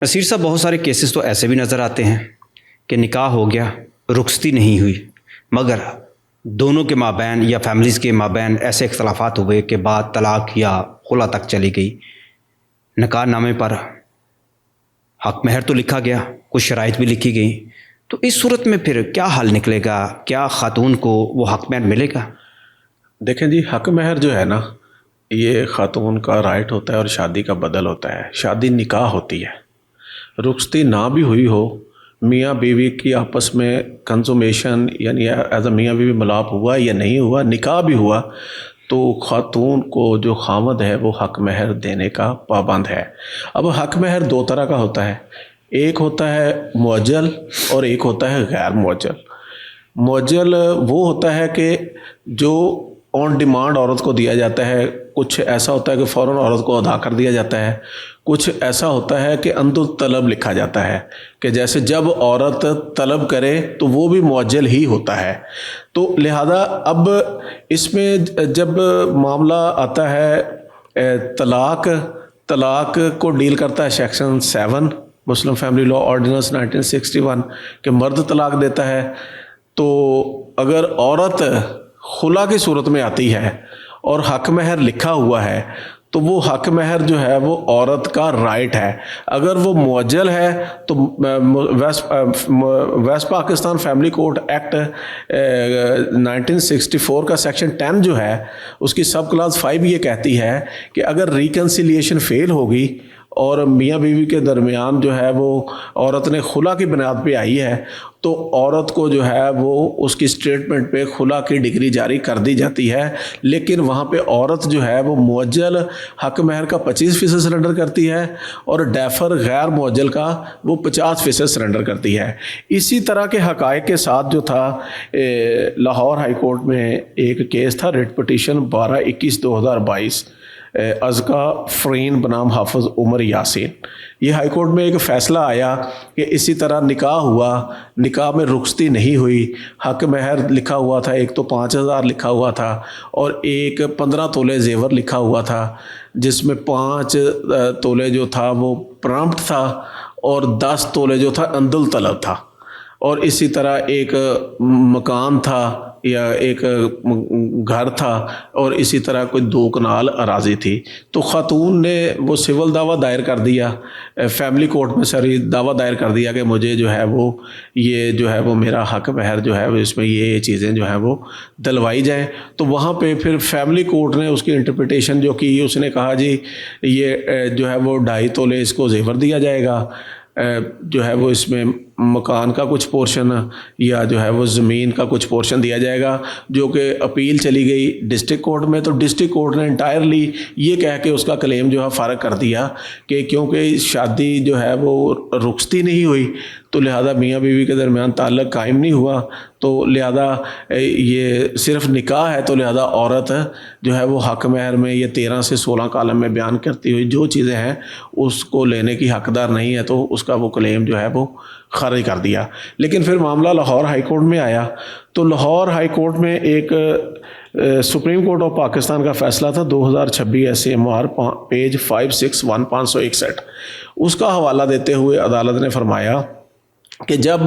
نصیر صاحب، بہت سارے کیسز تو ایسے بھی نظر آتے ہیں کہ نکاح ہو گیا، رخصتی نہیں ہوئی، مگر دونوں کے مابین یا فیملیز کے مابین ایسے اختلافات ہوئے کہ بعد طلاق یا خلا تک چلی گئی۔ نکاح نامے پر حق مہر تو لکھا گیا، کچھ شرائط بھی لکھی گئی، تو اس صورت میں پھر کیا حل نکلے گا؟ کیا خاتون کو وہ حق مہر ملے گا؟ دیکھیں جی، حق مہر جو ہے نا، یہ خاتون کا رائٹ ہوتا ہے اور شادی کا بدل ہوتا ہے۔ شادی نکاح ہوتی ہے، رخصتی نہ بھی ہوئی ہو، میاں بیوی کی آپس میں کنزومیشن یعنی ایز اے میاں بیوی ملاپ ہوا یا نہیں ہوا، نکاح بھی ہوا، تو خاتون کو جو خامد ہے وہ حق مہر دینے کا پابند ہے۔ اب حق مہر دو طرح کا ہوتا ہے، ایک ہوتا ہے معجل اور ایک ہوتا ہے غیر معجل۔ معجل وہ ہوتا ہے کہ جو آن ڈیمانڈ عورت کو دیا جاتا ہے، کچھ ایسا ہوتا ہے کہ فوراً عورت کو ادا کر دیا جاتا ہے، کچھ ایسا ہوتا ہے کہ عند الطلب لکھا جاتا ہے کہ جیسے جب عورت طلب کرے تو وہ بھی معجل ہی ہوتا ہے۔ تو لہذا اب اس میں جب معاملہ آتا ہے طلاق کو ڈیل کرتا ہے سیکشن 7 مسلم فیملی لا آرڈیننس 1961 کہ مرد طلاق دیتا ہے، تو اگر عورت خلا کی صورت میں آتی ہے اور حق مہر لکھا ہوا ہے تو وہ حق مہر جو ہے وہ عورت کا رائٹ ہے۔ اگر وہ معجل ہے تو west Pakistan family court act 1964 کا سیکشن 10 جو ہے اس کی سب کلاس 5 یہ کہتی ہے کہ اگر ریکنسیلیشن فیل ہوگی اور میاں بیوی کے درمیان جو ہے وہ عورت نے خلا کی بنیاد پہ آئی ہے تو عورت کو جو ہے وہ اس کی اسٹیٹمنٹ پہ خلا کی ڈگری جاری کر دی جاتی ہے، لیکن وہاں پہ عورت جو ہے وہ معجل حق مہر کا 25% سرنڈر کرتی ہے اور ڈیفر غیر معجل کا وہ 50% سرنڈر کرتی ہے۔ اسی طرح کے حقائق کے ساتھ جو تھا لاہور ہائی کورٹ میں ایک کیس تھا، ریٹ پٹیشن 12/21/2022 ازکا فرین بنام حافظ عمر یاسین۔ یہ ہائی کورٹ میں ایک فیصلہ آیا کہ اسی طرح نکاح ہوا، نکاح میں رخصتی نہیں ہوئی، حق مہر لکھا ہوا تھا، ایک تو 5,000 لکھا ہوا تھا اور ایک 15 تولے زیور لکھا ہوا تھا، جس میں 5 تولے جو تھا وہ پرامپٹ تھا اور 10 تولے جو تھا عند الطلب تھا، اور اسی طرح ایک مکان تھا یا ایک گھر تھا اور اسی طرح کوئی 2 کنال اراضی تھی۔ تو خاتون نے وہ سول دعویٰ دائر کر دیا، فیملی کورٹ میں دعویٰ دائر کر دیا کہ مجھے جو ہے وہ یہ جو ہے وہ میرا حق مہر جو ہے وہ اس میں یہ چیزیں جو ہیں وہ دلوائی جائیں۔ تو وہاں پہ پھر فیملی کورٹ نے اس کی انٹرپریٹیشن جو کی، اس نے کہا جی یہ جو ہے وہ 2.5 تولے اس کو زیور دیا جائے گا، جو ہے وہ اس میں مکان کا کچھ پورشن یا جو ہے وہ زمین کا کچھ پورشن دیا جائے گا، جو کہ اپیل چلی گئی ڈسٹرکٹ کورٹ میں۔ تو ڈسٹرکٹ کورٹ نے انٹائرلی یہ کہہ کے اس کا کلیم جو ہے فارغ کر دیا کہ کیونکہ شادی جو ہے وہ رخصتی نہیں ہوئی تو لہذا میاں بیوی کے درمیان تعلق قائم نہیں ہوا، تو لہذا یہ صرف نکاح ہے، تو لہذا عورت جو ہے وہ حق مہر میں یہ 13 سے 16 کالم میں بیان کرتی ہوئی جو چیزیں ہیں اس کو لینے کی حقدار نہیں ہے، تو اس کا وہ کلیم جو ہے وہ خارج کر دیا۔ لیکن پھر معاملہ لاہور ہائی کورٹ میں آیا تو لاہور ہائی کورٹ میں ایک سپریم کورٹ آف پاکستان کا فیصلہ تھا 2026 SCMR پیج 561 561، اس کا حوالہ دیتے ہوئے عدالت نے فرمایا کہ جب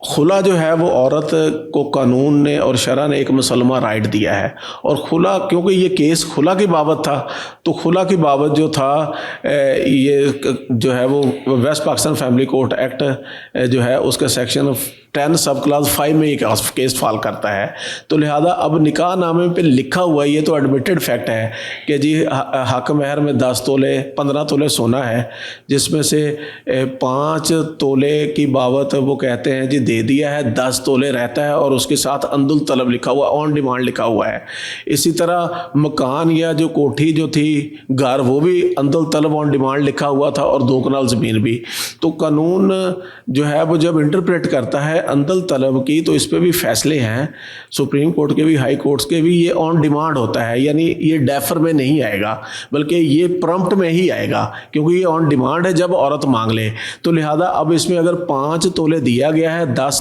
خلا جو ہے وہ عورت کو قانون نے اور شرع نے ایک مسلمہ رائٹ دیا ہے، اور خلا کیونکہ یہ کیس خلا کی بابت تھا تو خلا کی بابت جو تھا یہ جو ہے وہ west Pakistan family court act جو ہے اس کا سیکشن 10 سب کلاس 5 میں یہ کیس فال کرتا ہے۔ تو لہذا اب نکاح نامے پہ لکھا ہوا یہ تو ایڈمیٹڈ فیکٹ ہے کہ جی حق مہر میں 10 تولے 15 تولے سونا ہے، جس میں سے 5 تولے کی بابت وہ کہتے ہیں جی دے دیا ہے، 10 تولے رہتا ہے اور اس کے ساتھ عند الطلب لکھا ہوا، آن ڈیمانڈ لکھا ہوا ہے۔ اسی طرح مکان یا جو کوٹھی جو تھی گھر وہ بھی عند الطلب آن ڈیمانڈ لکھا ہوا تھا اور 2 کنال زمین بھی۔ تو قانون جو ہے وہ جب انٹرپریٹ کرتا ہے عند الطلب کی تو اس پہ بھی فیصلے ہیں سپریم کورٹ کے بھی، ہائی کورٹس کے بھی، یہ آن ڈیمانڈ ہوتا ہے، یعنی یہ ڈیفر میں نہیں آئے گا بلکہ یہ پرمپٹ میں ہی آئے گا، کیونکہ یہ آن ڈیمانڈ ہے جب عورت مانگ لے۔ تو لہذا اب اس میں اگر 5 تولے دیا گیا ہے، 10